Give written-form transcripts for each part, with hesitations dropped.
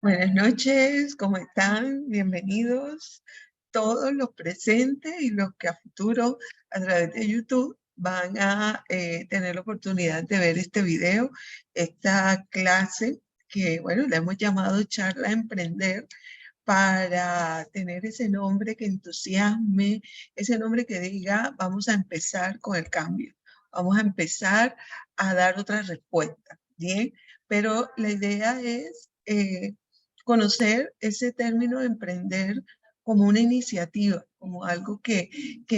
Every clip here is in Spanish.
Buenas noches, ¿cómo están? Bienvenidos todos los presentes y los que a futuro a través de YouTube van a tener la oportunidad de ver este video, esta clase que, bueno, le hemos llamado Charla Emprender para tener ese nombre que entusiasme, ese nombre que diga, vamos a empezar con el cambio, vamos a empezar a dar otra respuesta, ¿bien? Pero la idea es conocer ese término de emprender como una iniciativa, como algo que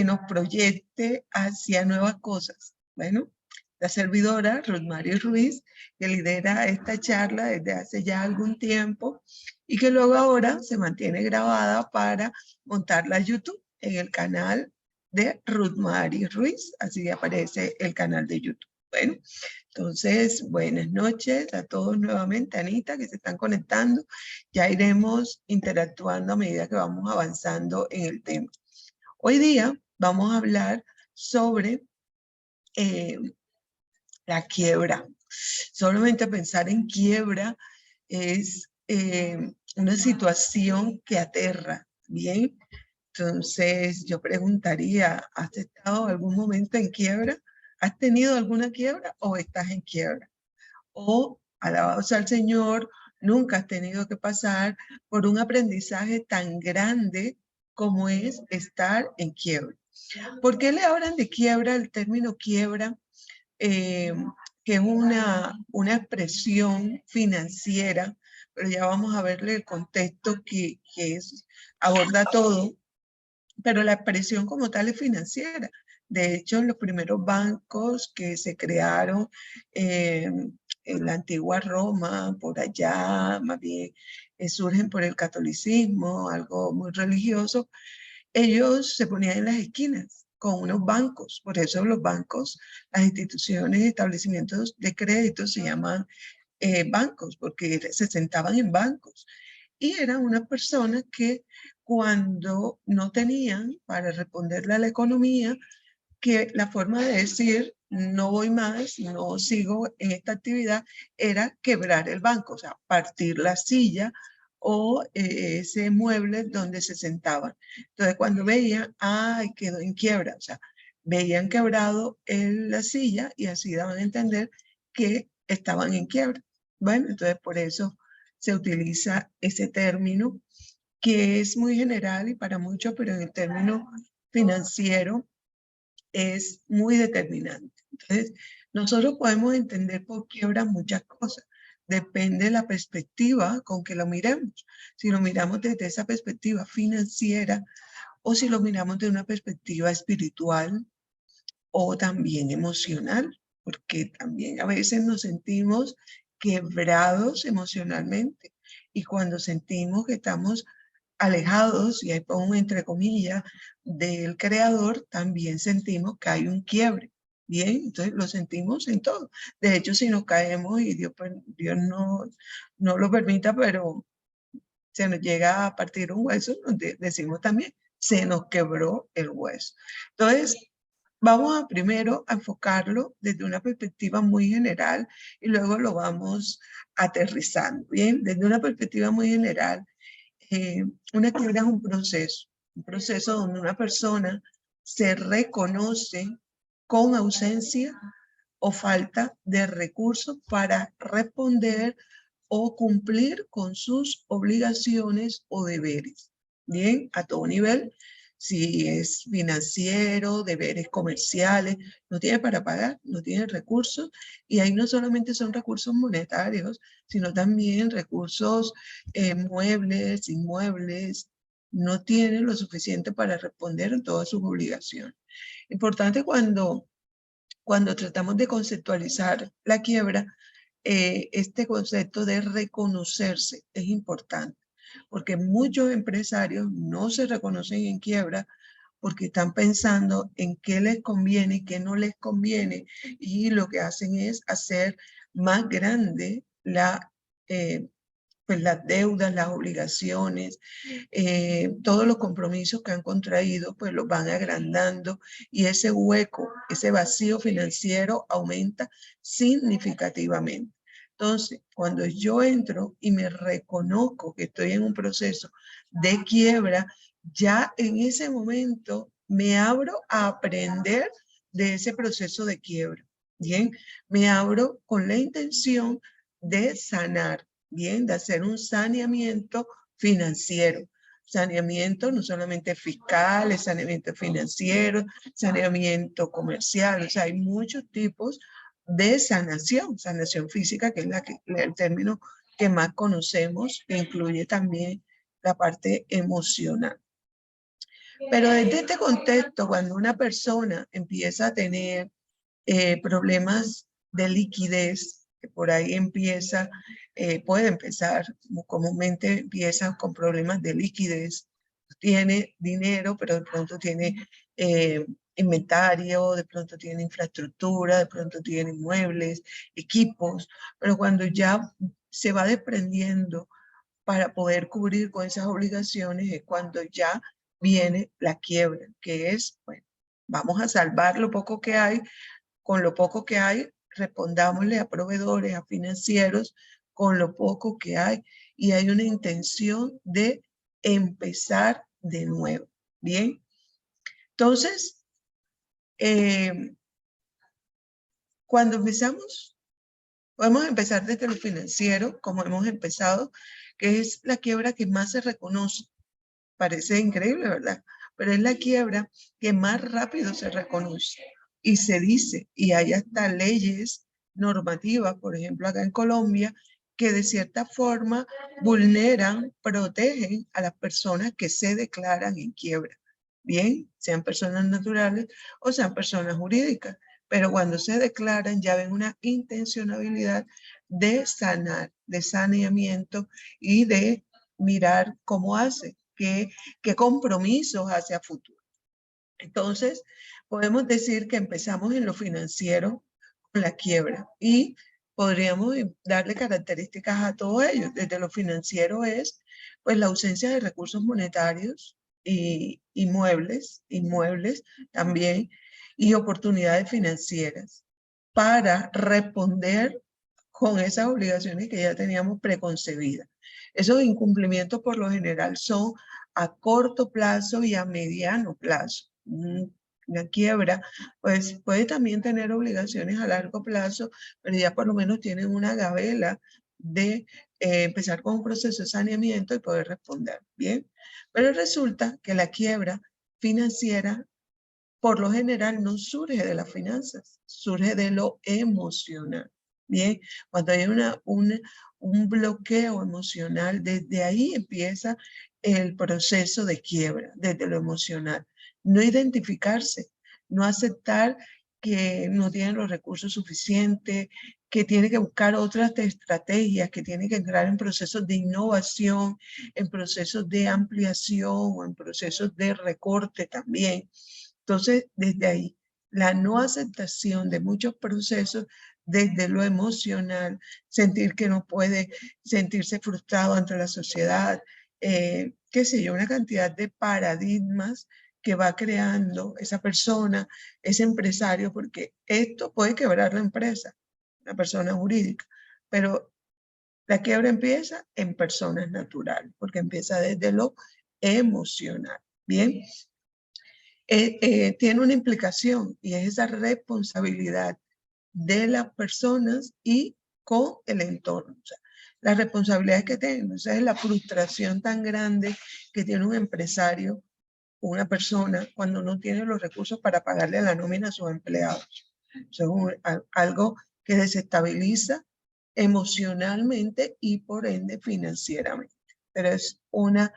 nos proyecte hacia nuevas cosas. Bueno, la servidora Rosmary Ruiz, que lidera esta charla desde hace ya algún tiempo y que luego ahora se mantiene grabada para montarla a YouTube en el canal de Rosmary Ruiz, así aparece el canal de YouTube. Bueno, entonces, buenas noches a todos nuevamente, Anita, que se están conectando. Ya iremos interactuando a medida que vamos avanzando en el tema. Hoy día vamos a hablar sobre la quiebra. Solamente pensar en quiebra es una situación que aterra, ¿bien? Entonces yo preguntaría, ¿has estado algún momento en quiebra? ¿Has tenido alguna quiebra o estás en quiebra? O, alabado sea el Señor, nunca has tenido que pasar por un aprendizaje tan grande como es estar en quiebra. ¿Por qué le hablan de quiebra? El término quiebra, eh, que es una expresión financiera, pero ya vamos a verle el contexto que es, aborda todo, pero la expresión como tal es financiera. De hecho, los primeros bancos que se crearon en la antigua Roma, por allá, más bien, surgen por el catolicismo, algo muy religioso. Ellos se ponían en las esquinas con unos bancos. Por eso los bancos, las instituciones y establecimientos de crédito se llaman bancos, porque se sentaban en bancos. Y eran unas personas que cuando no tenían para responderle a la economía, que la forma de decir no voy más, no sigo en esta actividad, era quebrar el banco, o sea, partir la silla o ese mueble donde se sentaban. Entonces, cuando veían, ay, quedó en quiebra, o sea, veían quebrado la silla y así daban a entender que estaban en quiebra. Bueno, entonces por eso se utiliza ese término que es muy general y para muchos, pero en el término financiero es muy determinante. Entonces, nosotros podemos entender por quiebra muchas cosas. Depende de la perspectiva con que lo miremos. Si lo miramos desde esa perspectiva financiera o si lo miramos de una perspectiva espiritual o también emocional, porque también a veces nos sentimos quebrados emocionalmente y cuando sentimos que estamos alejados, y ahí pongo entre comillas, del creador, también sentimos que hay un quiebre. Bien, entonces lo sentimos en todo. De hecho, si nos caemos y Dios, pues, Dios no lo permita, pero se nos llega a partir un hueso, nos decimos también, se nos quebró el hueso. Entonces, vamos a primero a enfocarlo desde una perspectiva muy general y luego lo vamos aterrizando. Bien, desde una perspectiva muy general, una quiebra es un proceso donde una persona se reconoce con ausencia o falta de recursos para responder o cumplir con sus obligaciones o deberes. Bien, a todo nivel, si es financiero, deberes comerciales, no tiene para pagar, no tiene recursos, y ahí no solamente son recursos monetarios, sino también recursos muebles, inmuebles, no tiene lo suficiente para responder en todas sus obligaciones. Importante cuando tratamos de conceptualizar la quiebra, este concepto de reconocerse es importante, porque muchos empresarios no se reconocen en quiebra porque están pensando en qué les conviene y qué no les conviene, y lo que hacen es hacer más grande pues las deudas, las obligaciones, todos los compromisos que han contraído, pues los van agrandando y ese hueco, ese vacío financiero aumenta significativamente. Entonces, cuando yo entro y me reconozco que estoy en un proceso de quiebra, ya en ese momento me abro a aprender de ese proceso de quiebra. Bien, me abro con la intención de sanar, bien, de hacer un saneamiento financiero. Saneamiento no solamente fiscal, es saneamiento financiero, saneamiento comercial, o sea, hay muchos tipos de sanación, sanación física, que es el término que más conocemos, que incluye también la parte emocional. Pero desde este contexto, cuando una persona empieza a tener problemas de liquidez, que por ahí empieza, puede empezar, comúnmente empieza con problemas de liquidez, tiene dinero, pero de pronto tiene inventario, de pronto tiene infraestructura, de pronto tiene muebles, equipos, pero cuando ya se va desprendiendo para poder cubrir con esas obligaciones es cuando ya viene la quiebra, que es, bueno, vamos a salvar lo poco que hay, con lo poco que hay, respondámosle a proveedores, a financieros, con lo poco que hay, y hay una intención de empezar de nuevo. Bien, entonces, cuando empezamos, podemos empezar desde lo financiero, como hemos empezado, que es la quiebra que más se reconoce. Parece increíble, ¿verdad? Pero es la quiebra que más rápido se reconoce y se dice, y hay hasta leyes normativas, por ejemplo, acá en Colombia, que de cierta forma vulneran, protegen a las personas que se declaran en quiebra. Bien, sean personas naturales o sean personas jurídicas. Pero cuando se declaran ya ven una intencionalidad de sanar, de saneamiento y de mirar cómo hace, qué compromisos hacia futuro. Entonces, podemos decir que empezamos en lo financiero con la quiebra y podríamos darle características a todo ello. Desde lo financiero es pues la ausencia de recursos monetarios y inmuebles también, y oportunidades financieras para responder con esas obligaciones que ya teníamos preconcebidas. Esos incumplimientos por lo general son a corto plazo y a mediano plazo. Una quiebra, pues puede también tener obligaciones a largo plazo, pero ya por lo menos tienen una gabela de empezar con un proceso de saneamiento y poder responder. Bien, pero resulta que la quiebra financiera por lo general no surge de las finanzas, surge de lo emocional. Bien, cuando hay un bloqueo emocional, desde ahí empieza el proceso de quiebra, desde lo emocional. No identificarse, no aceptar que no tienen los recursos suficientes, que tiene que buscar otras estrategias, que tiene que entrar en procesos de innovación, en procesos de ampliación o en procesos de recorte también. Entonces, desde ahí, la no aceptación de muchos procesos desde lo emocional, sentir que no puede, sentirse frustrado ante la sociedad, qué sé yo, una cantidad de paradigmas que va creando esa persona, ese empresario, porque esto puede quebrar la empresa, la persona jurídica, pero la quiebra empieza en personas naturales, porque empieza desde lo emocional. Bien, tiene una implicación y es esa responsabilidad de las personas y con el entorno. O sea, las responsabilidades que tienen, o sea, es la frustración tan grande que tiene un empresario, una persona, cuando no tiene los recursos para pagarle la nómina a sus empleados. Eso es algo que desestabiliza emocionalmente y por ende financieramente. Pero es una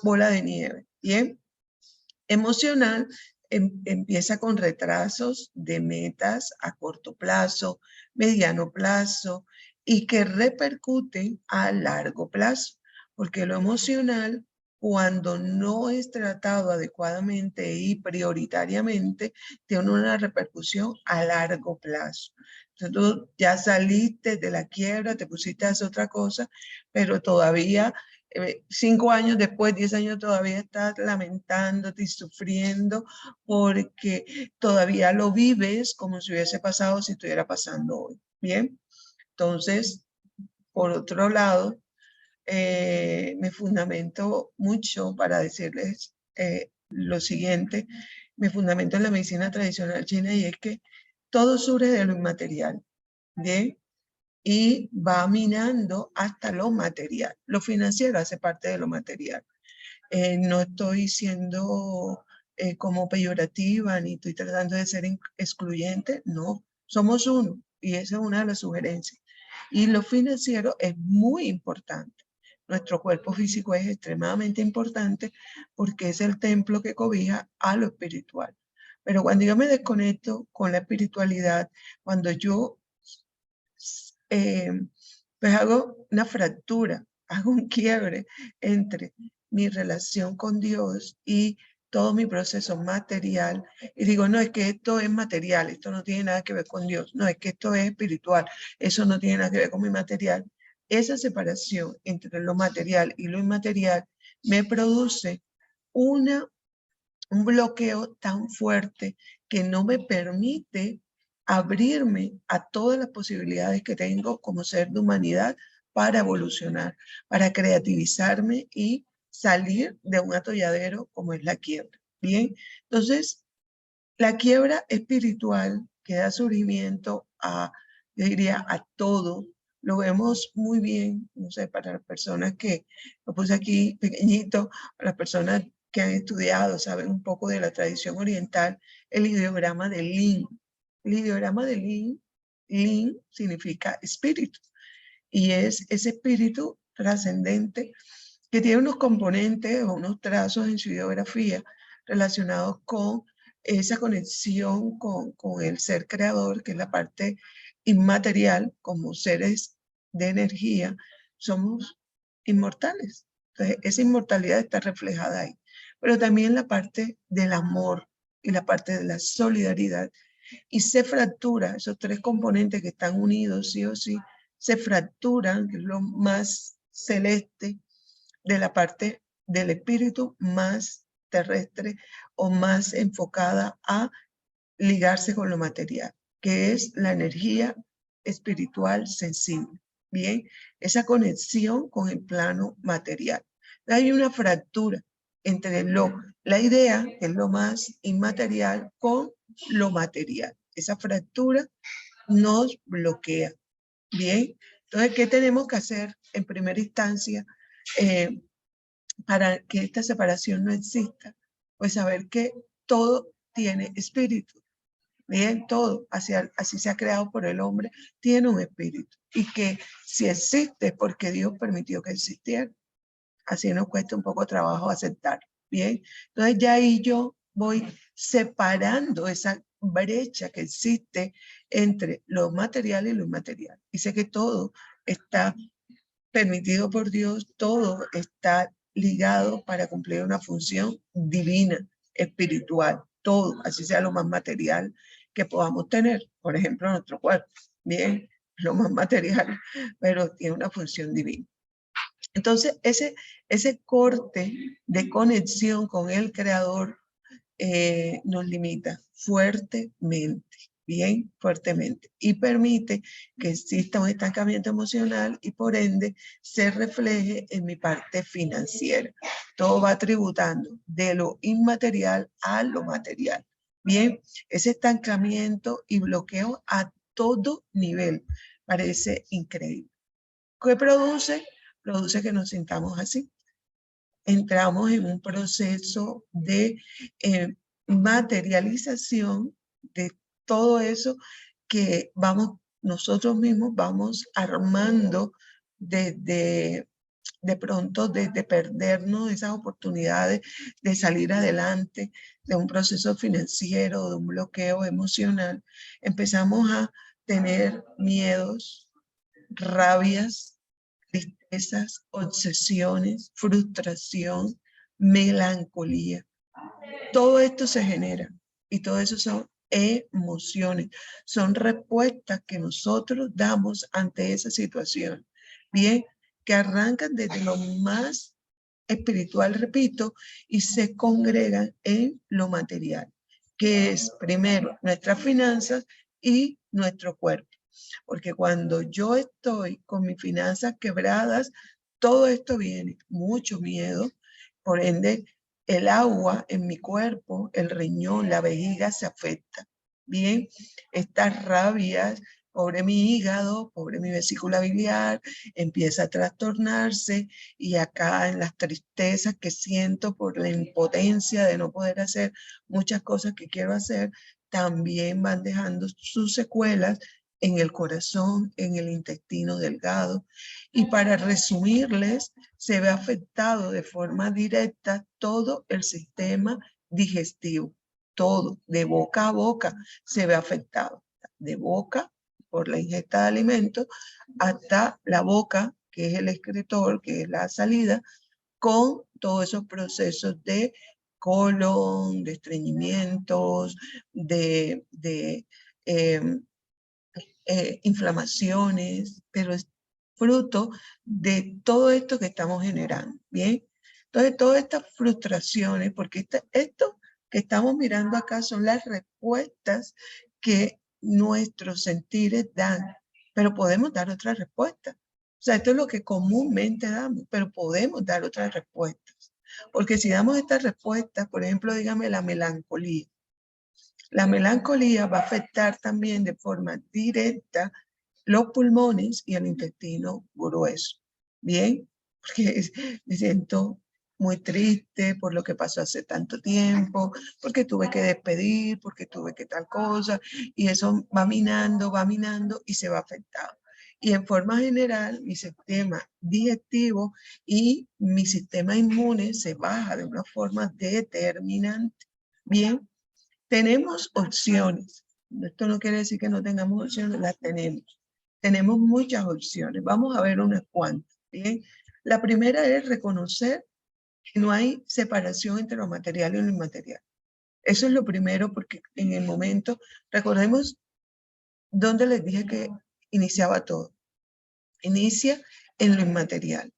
bola de nieve. Bien, emocional empieza con retrasos de metas a corto plazo, mediano plazo y que repercuten a largo plazo, porque lo emocional, cuando no es tratado adecuadamente y prioritariamente, tiene una repercusión a largo plazo. Entonces tú ya saliste de la quiebra, te pusiste a hacer otra cosa, pero todavía 5 años después, 10 años, todavía estás lamentándote y sufriendo porque todavía lo vives como si hubiese pasado, si estuviera pasando hoy. Bien, Entonces, por otro lado, me fundamento mucho para decirles lo siguiente, me fundamento en la medicina tradicional china, y es que todo surge de lo inmaterial, ¿bien? Y va minando hasta lo material. Lo financiero hace parte de lo material. No estoy siendo como peyorativa, ni estoy tratando de ser excluyente, no. Somos uno, y esa es una de las sugerencias. Y lo financiero es muy importante. Nuestro cuerpo físico es extremadamente importante porque es el templo que cobija a lo espiritual. Pero cuando yo me desconecto con la espiritualidad, cuando yo pues hago una fractura, hago un quiebre entre mi relación con Dios y todo mi proceso material, y digo, no, es que esto es material, esto no tiene nada que ver con Dios, no, es que esto es espiritual, eso no tiene nada que ver con mi material. Esa separación entre lo material y lo inmaterial me produce un bloqueo tan fuerte que no me permite abrirme a todas las posibilidades que tengo como ser de humanidad para evolucionar, para creativizarme y salir de un atolladero como es la quiebra. Bien, entonces la quiebra espiritual que da surgimiento a, yo diría, a todo, lo vemos muy bien, no sé, para las personas que, lo puse aquí pequeñito, para las personas que han estudiado, saben un poco de la tradición oriental, el ideograma de Lin. El ideograma de Lin, Lin significa espíritu, y es ese espíritu trascendente que tiene unos componentes o unos trazos en su ideografía relacionados con esa conexión con el ser creador, que es la parte inmaterial. Como seres de energía, somos inmortales. Entonces, esa inmortalidad está reflejada ahí. Pero también la parte del amor y la parte de la solidaridad. Y se fractura, esos tres componentes que están unidos sí o sí, se fracturan, que es lo más celeste, de la parte del espíritu más terrestre o más enfocada a ligarse con lo material, que es la energía espiritual sensible. Bien, esa conexión con el plano material. Hay una fractura entre la idea, que es lo más inmaterial, con lo material. Esa fractura nos bloquea. Bien, entonces, ¿qué tenemos que hacer en primera instancia para que esta separación no exista? Pues saber que todo tiene espíritu. Bien, todo, así se ha creado por el hombre, tiene un espíritu. Y que si existe es porque Dios permitió que existiera. Así nos cuesta un poco trabajo aceptar. Bien, entonces ya ahí yo voy separando esa brecha que existe entre lo material y lo inmaterial. Y sé que todo está permitido por Dios, todo está ligado para cumplir una función divina, espiritual, todo, así sea lo más material que podamos tener. Por ejemplo, nuestro cuerpo, bien, lo más material, pero tiene una función divina. Entonces, ese corte de conexión con el Creador nos limita fuertemente, bien fuertemente, y permite que exista un estancamiento emocional y por ende se refleje en mi parte financiera. Todo va tributando de lo inmaterial a lo material. Bien, ese estancamiento y bloqueo a todo nivel parece increíble. ¿Qué produce? Produce que nos sintamos así. Entramos en un proceso de materialización de todo eso que nosotros mismos vamos armando de pronto, de perdernos esas oportunidades de salir adelante de un proceso financiero, de un bloqueo emocional. Empezamos a tener miedos, rabias, tristezas, obsesiones, frustración, melancolía. Todo esto se genera y todo eso son emociones, son respuestas que nosotros damos ante esa situación. Bien, que arrancan desde lo más espiritual, repito, y se congregan en lo material, que es primero nuestras finanzas y nuestro cuerpo. Porque cuando yo estoy con mis finanzas quebradas, todo esto viene, mucho miedo, por ende, el agua en mi cuerpo, el riñón, la vejiga se afecta. Bien, estas rabias, pobre mi hígado, pobre mi vesícula biliar, empieza a trastornarse y acá en las tristezas que siento por la impotencia de no poder hacer muchas cosas que quiero hacer, también van dejando sus secuelas en el corazón, en el intestino delgado. Y para resumirles, se ve afectado de forma directa todo el sistema digestivo, todo, de boca a boca se ve afectado, de boca por la ingesta de alimentos hasta la boca, que es el excretor, que es la salida, con todos esos procesos de colon, de estreñimientos, de inflamaciones, pero es fruto de todo esto que estamos generando, ¿bien? Entonces, todas estas frustraciones, porque esto que estamos mirando acá son las respuestas que nuestros sentires dan, pero podemos dar otras respuestas. O sea, esto es lo que comúnmente damos, pero podemos dar otras respuestas. Porque si damos estas respuestas, por ejemplo, dígame la melancolía. La melancolía va a afectar también de forma directa los pulmones y el intestino grueso. Bien, porque me siento muy triste por lo que pasó hace tanto tiempo, porque tuve que despedir, porque tuve que tal cosa, y eso va minando y se va afectando. Y en forma general, mi sistema digestivo y mi sistema inmune se baja de una forma determinante. Bien, tenemos opciones. Esto no quiere decir que no tengamos opciones, las tenemos. Tenemos muchas opciones. Vamos a ver unas cuantas. ¿Bien? La primera es reconocer que no hay separación entre lo material y lo inmaterial. Eso es lo primero porque en el momento, recordemos dónde les dije que iniciaba todo. Inicia en lo inmaterial,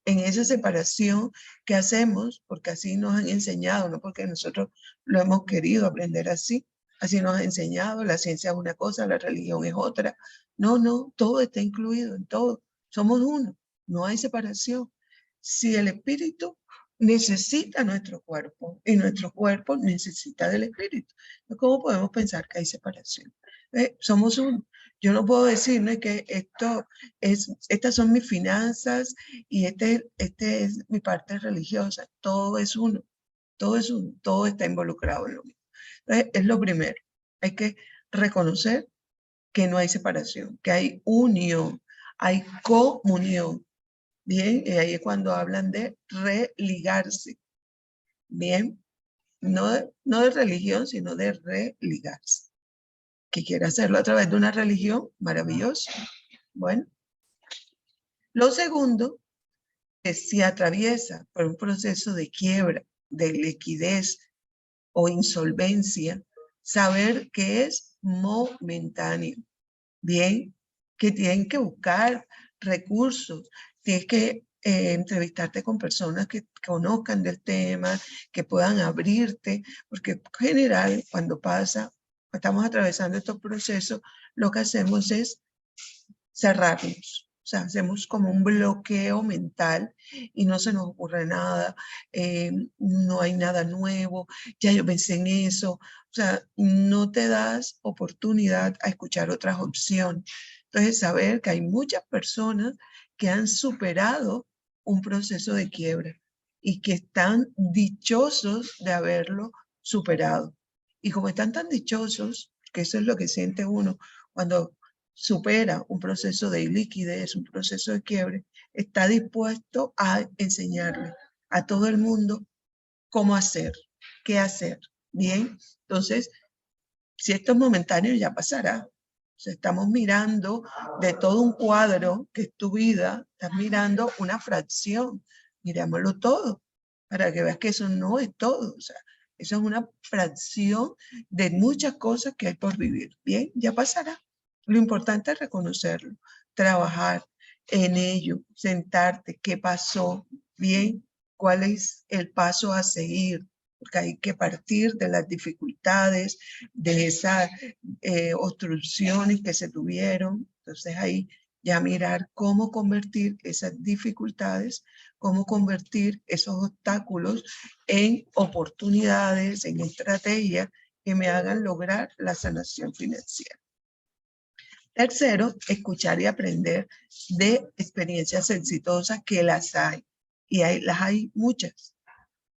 en esa separación que hacemos, porque así nos han enseñado, no porque nosotros lo hemos querido aprender así, así nos ha enseñado, la ciencia es una cosa, la religión es otra. No, no, todo está incluido en todo. Somos uno, no hay separación. Si el espíritu necesita nuestro cuerpo y nuestro cuerpo necesita del espíritu, ¿cómo podemos pensar que hay separación? Somos uno. Yo no puedo decir, ¿no?, que estas son mis finanzas y este es mi parte religiosa. Todo es uno, todo está involucrado en lo mismo. Entonces, es lo primero. Hay que reconocer que no hay separación, que hay unión, hay comunión. Bien, y ahí es cuando hablan de religarse. Bien, no de religión, sino de religarse. Que quiera hacerlo a través de una religión, maravilloso. Bueno, lo segundo es si atraviesa por un proceso de quiebra, de liquidez o insolvencia, saber que es momentáneo. Bien, que tienen que buscar recursos, tienes que entrevistarte con personas que conozcan del tema, que puedan abrirte, porque en general cuando estamos atravesando estos procesos, lo que hacemos es cerrarnos. O sea, hacemos como un bloqueo mental y no se nos ocurre nada, no hay nada nuevo, ya yo pensé en eso. O sea, no te das oportunidad a escuchar otras opciones. Entonces, saber que hay muchas personas que han superado un proceso de quiebra y que están dichosos de haberlo superado. Y como están tan dichosos, que eso es lo que siente uno cuando supera un proceso de liquidez, un proceso de quiebre, está dispuesto a enseñarle a todo el mundo cómo hacer, qué hacer. Bien, entonces, si esto es momentáneo, ya pasará. O sea, estamos mirando de todo un cuadro que es tu vida, estás mirando una fracción, mirámoslo todo, para que veas que eso no es todo. O sea, eso es una fracción de muchas cosas que hay por vivir. Bien, ya pasará. Lo importante es reconocerlo, trabajar en ello, sentarte, qué pasó, bien, cuál es el paso a seguir, porque hay que partir de las dificultades, de esas obstrucciones que se tuvieron. Entonces ahí ya mirar cómo convertir esas dificultades, cómo convertir esos obstáculos en oportunidades, en estrategias que me hagan lograr la sanación financiera. Tercero, escuchar y aprender de experiencias exitosas, que las hay. Y las hay muchas.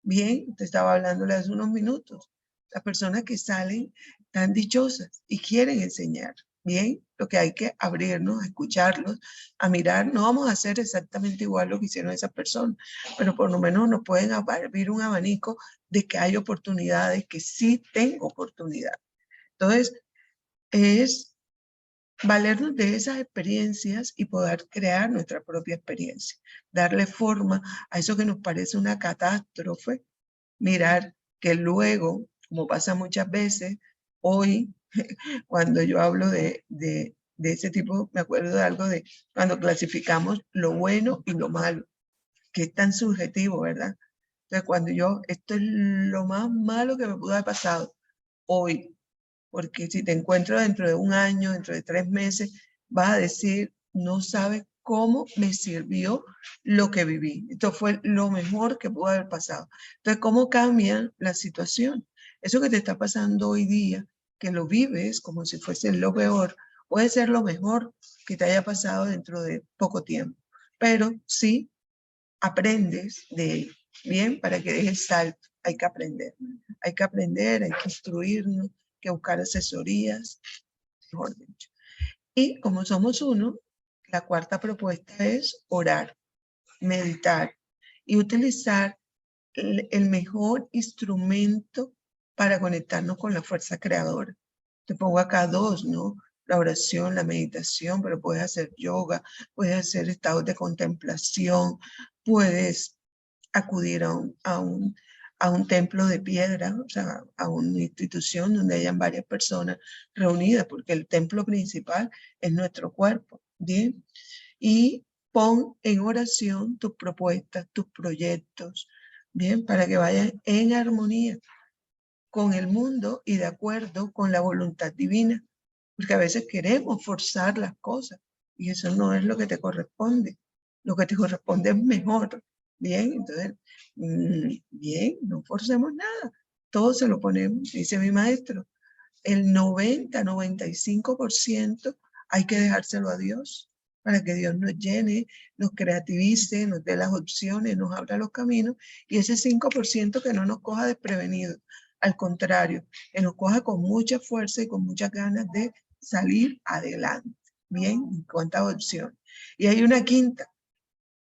Bien, te estaba hablando hace unos minutos. Las personas que salen tan dichosas y quieren enseñar. Bien, lo que hay que abrirnos, a escucharlos, a mirar. No vamos a hacer exactamente igual lo que hicieron esas personas, pero por lo menos nos pueden abrir un abanico de que hay oportunidades, que sí tengo oportunidad. Entonces, es valernos de esas experiencias y poder crear nuestra propia experiencia, darle forma a eso que nos parece una catástrofe, mirar que luego, como pasa muchas veces, hoy, cuando yo hablo de ese tipo, me acuerdo de algo de cuando clasificamos lo bueno y lo malo, que es tan subjetivo, ¿verdad? Entonces, cuando esto es lo más malo que me pudo haber pasado hoy, porque si te encuentro dentro de un año, dentro de 3 meses, vas a decir, no sabes cómo me sirvió lo que viví. Esto fue lo mejor que pudo haber pasado. Entonces, ¿cómo cambia la situación? Eso que te está pasando hoy día, que lo vives como si fuese lo peor, puede ser lo mejor que te haya pasado dentro de poco tiempo. Pero sí aprendes de ello. Bien, para que dejes salto, hay que aprender. Hay que aprender, hay que instruirnos, que buscar asesorías, mejor dicho. Y como somos uno, la cuarta propuesta es orar, meditar y utilizar el mejor instrumento para conectarnos con la fuerza creadora. Te pongo acá 2, ¿no? La oración, la meditación, pero puedes hacer yoga, puedes hacer estados de contemplación, puedes acudir a un templo de piedra, o sea, a una institución donde hayan varias personas reunidas, porque el templo principal es nuestro cuerpo, ¿bien? Y pon en oración tus propuestas, tus proyectos, ¿bien? Para que vayan en armonía con el mundo y de acuerdo con la voluntad divina, porque a veces queremos forzar las cosas y eso no es lo que te corresponde. Lo que te corresponde es mejor. Bien, entonces, bien, no forcemos nada. Todo se lo ponemos, dice mi maestro. El 95% hay que dejárselo a Dios para que Dios nos llene, nos creativice, nos dé las opciones, nos abra los caminos y ese 5% que no nos coja desprevenido. Al contrario, que nos coja con mucha fuerza y con muchas ganas de salir adelante. Bien, en cuanto a opciones. Y hay una quinta,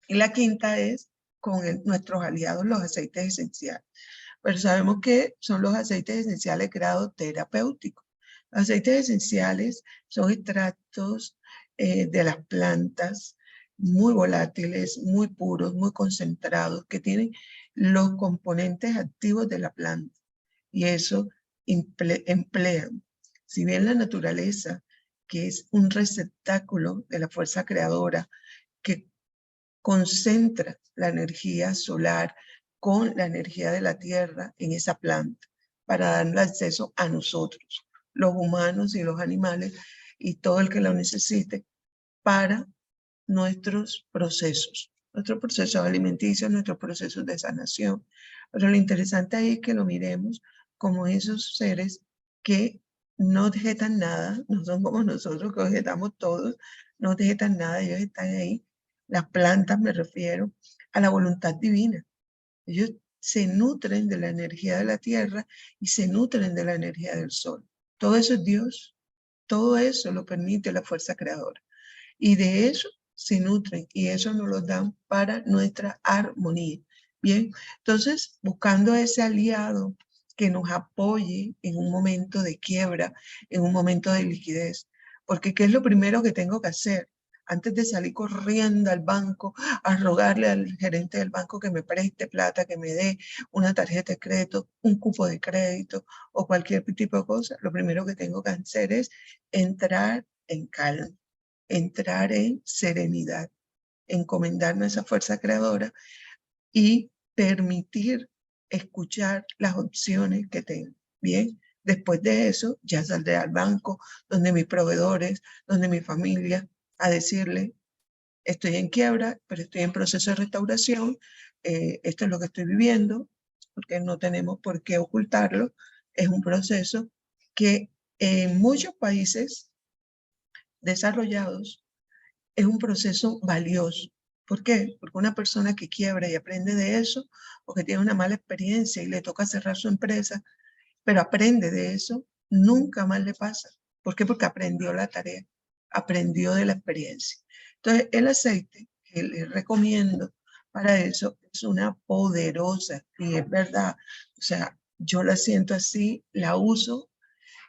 y la quinta es con nuestros aliados, los aceites esenciales. Pero sabemos que son los aceites esenciales creados terapéuticos. Los aceites esenciales son extractos de las plantas muy volátiles, muy puros, muy concentrados, que tienen los componentes activos de la planta. Y eso emplean. Si bien la naturaleza, que es un receptáculo de la fuerza creadora, que concentra la energía solar con la energía de la tierra en esa planta para darle acceso a nosotros, los humanos y los animales y todo el que lo necesite para nuestros procesos alimenticios, nuestros procesos de sanación. Pero lo interesante ahí es que lo miremos como esos seres que no objetan nada, no son como nosotros que objetamos todos, no objetan nada, ellos están ahí. Las plantas, me refiero a la voluntad divina. Ellos se nutren de la energía de la tierra y se nutren de la energía del sol. Todo eso es Dios. Todo eso lo permite la fuerza creadora. Y de eso se nutren y eso nos lo dan para nuestra armonía. Bien, entonces buscando ese aliado que nos apoye en un momento de quiebra, en un momento de liquidez. Porque ¿qué es lo primero que tengo que hacer? Antes de salir corriendo al banco a rogarle al gerente del banco que me preste plata, que me dé una tarjeta de crédito, un cupo de crédito o cualquier tipo de cosa, lo primero que tengo que hacer es entrar en calma, entrar en serenidad, encomendarme a esa fuerza creadora y permitir escuchar las opciones que tengo. Bien, después de eso ya saldré al banco, donde mis proveedores, donde mi familia, a decirle, estoy en quiebra, pero estoy en proceso de restauración, esto es lo que estoy viviendo, porque no tenemos por qué ocultarlo, es un proceso que en muchos países desarrollados es un proceso valioso. ¿Por qué? Porque una persona que quiebra y aprende de eso, o que tiene una mala experiencia y le toca cerrar su empresa, pero aprende de eso, nunca más le pasa. ¿Por qué? Porque aprendió la tarea, aprendió de la experiencia. Entonces, el aceite que les recomiendo para eso es una poderosa, y es verdad, o sea, yo la siento así, la uso,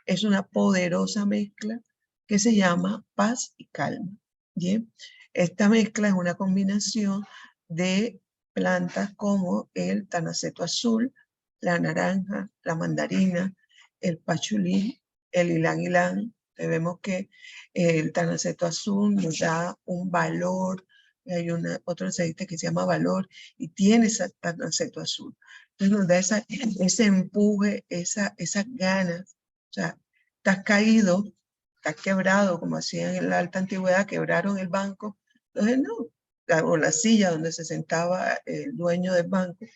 es una poderosa mezcla que se llama paz y calma. Bien, esta mezcla es una combinación de plantas como el tanaceto azul, la naranja, la mandarina, el pachulí, el ylang ylang. Vemos que el tanaceto azul nos da un valor, hay otro aceite que se llama valor y tiene ese tanaceto azul. Entonces nos da ese empuje, esas ganas. O sea, estás caído, estás quebrado, como hacían en la alta antigüedad, quebraron el banco. Entonces no, o la silla donde se sentaba el dueño del banco.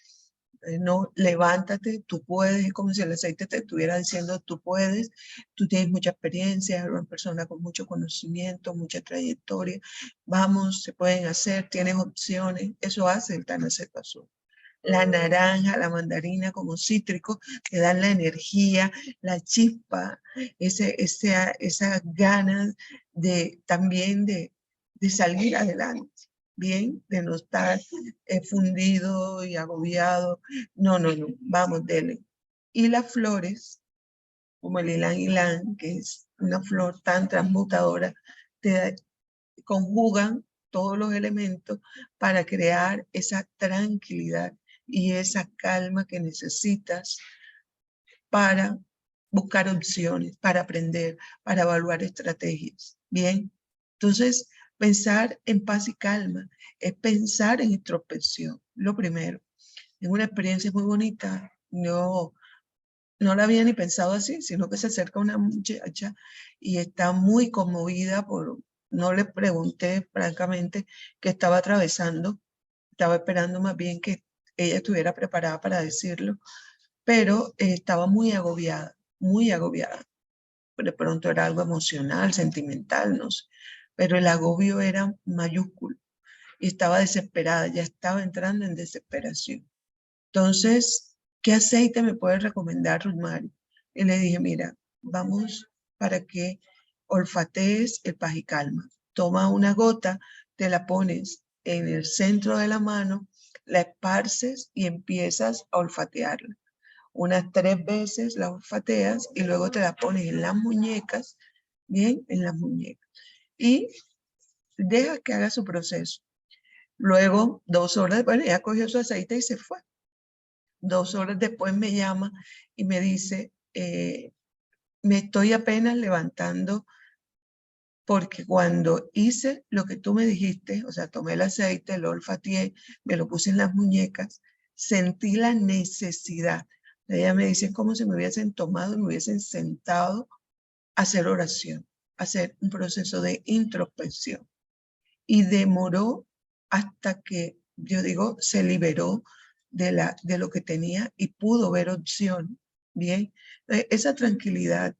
No, levántate, tú puedes, es como si el aceite te estuviera diciendo, tú puedes, tú tienes mucha experiencia, eres una persona con mucho conocimiento, mucha trayectoria, vamos, se pueden hacer, tienes opciones, eso hace el tanaceto azul. La naranja, la mandarina como cítrico, te dan la energía, la chispa, esas ganas también de salir adelante. Bien, de no estar fundido y agobiado. No, no, no, vamos, dele. Y las flores, como el ylang ylang, que es una flor tan transmutadora, te conjugan todos los elementos para crear esa tranquilidad y esa calma que necesitas para buscar opciones, para aprender, para evaluar estrategias. Bien, entonces pensar en paz y calma es pensar en introspección, lo primero. Es una experiencia muy bonita. Yo no la había ni pensado así, sino que se acerca una muchacha y está muy conmovida no le pregunté francamente qué estaba atravesando, estaba esperando más bien que ella estuviera preparada para decirlo, pero estaba muy agobiada, muy agobiada. De pronto era algo emocional, sentimental, no sé, pero el agobio era mayúsculo y estaba desesperada, ya estaba entrando en desesperación. Entonces, ¿qué aceite me puedes recomendar, Rosmary? Y le dije, mira, vamos para que olfatees el paz y calma. Toma una gota, te la pones en el centro de la mano, la esparces y empiezas a olfatearla. Unas 3 veces la olfateas y luego te la pones en las muñecas, bien, en las muñecas. Y deja que haga su proceso. Luego, 2 horas, bueno, ella cogió su aceite y se fue. 2 horas después me llama y me dice, me estoy apenas levantando porque cuando hice lo que tú me dijiste, o sea, tomé el aceite, lo olfateé, me lo puse en las muñecas, sentí la necesidad. Ella me dice como si me hubiesen tomado y me hubiesen sentado a hacer oración, a hacer un proceso de introspección. Y demoró hasta que, yo digo, se liberó de lo que tenía y pudo ver opción. Bien, esa tranquilidad,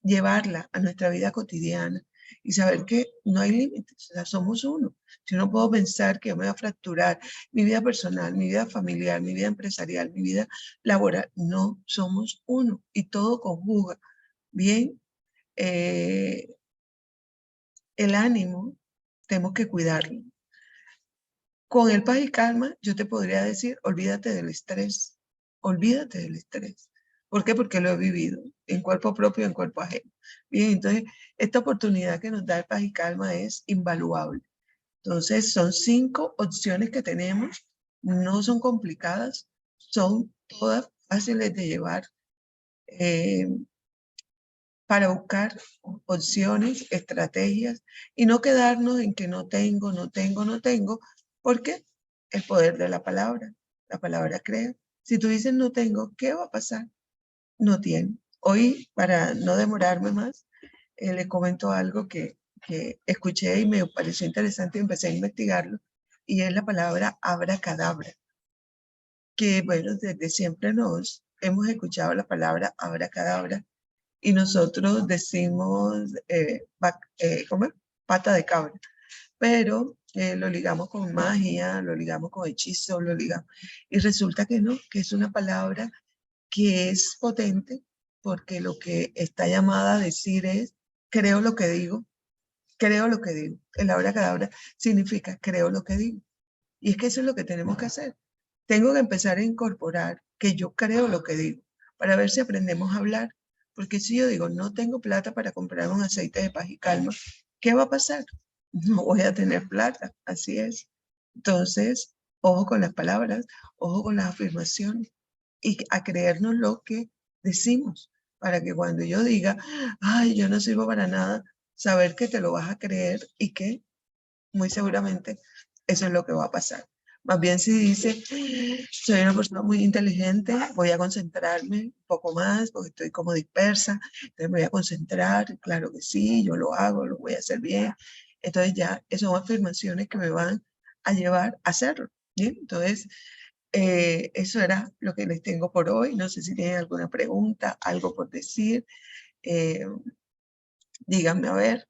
llevarla a nuestra vida cotidiana y saber que no hay límites, o sea, somos uno. Yo no puedo pensar que yo me voy a fracturar mi vida personal, mi vida familiar, mi vida empresarial, mi vida laboral. No, somos uno y todo conjuga. Bien, el ánimo tenemos que cuidarlo. Con el paz y calma, yo te podría decir, olvídate del estrés, olvídate del estrés. ¿Por qué? Porque lo he vivido, en cuerpo propio y en cuerpo ajeno. Bien, entonces, esta oportunidad que nos da el paz y calma es invaluable. Entonces, son 5 opciones que tenemos, no son complicadas, son todas fáciles de llevar para buscar opciones, estrategias y no quedarnos en que no tengo, no tengo, no tengo, porque el poder de la palabra. La palabra crea. Si tú dices no tengo, ¿qué va a pasar? No tiene. Hoy, para no demorarme más, le comento algo que escuché y me pareció interesante y empecé a investigarlo, y es la palabra abracadabra, que bueno, desde siempre nos hemos escuchado la palabra abracadabra y nosotros decimos, ¿cómo es? Pata de cabra, pero lo ligamos con magia, lo ligamos con hechizo, lo ligamos, y resulta que no, que es una palabra que es potente porque lo que está llamada a decir es, creo lo que digo, creo lo que digo. El abracadabra significa creo lo que digo. Y es que eso es lo que tenemos que hacer. Tengo que empezar a incorporar que yo creo lo que digo para ver si aprendemos a hablar. Porque si yo digo, no tengo plata para comprar un aceite de paz y calma, ¿qué va a pasar? No voy a tener plata, así es. Entonces, ojo con las palabras, ojo con las afirmaciones y a creernos lo que decimos, para que cuando yo diga, ay, yo no sirvo para nada, saber que te lo vas a creer y que muy seguramente eso es lo que va a pasar. Más bien si dice, soy una persona muy inteligente, voy a concentrarme un poco más porque estoy como dispersa, entonces me voy a concentrar, claro que sí, yo lo hago, lo voy a hacer bien. Entonces ya, esas son afirmaciones que me van a llevar a hacerlo. ¿Bien? Entonces, eso era lo que les tengo por hoy. No sé si tienen alguna pregunta, algo por decir. Díganme a ver.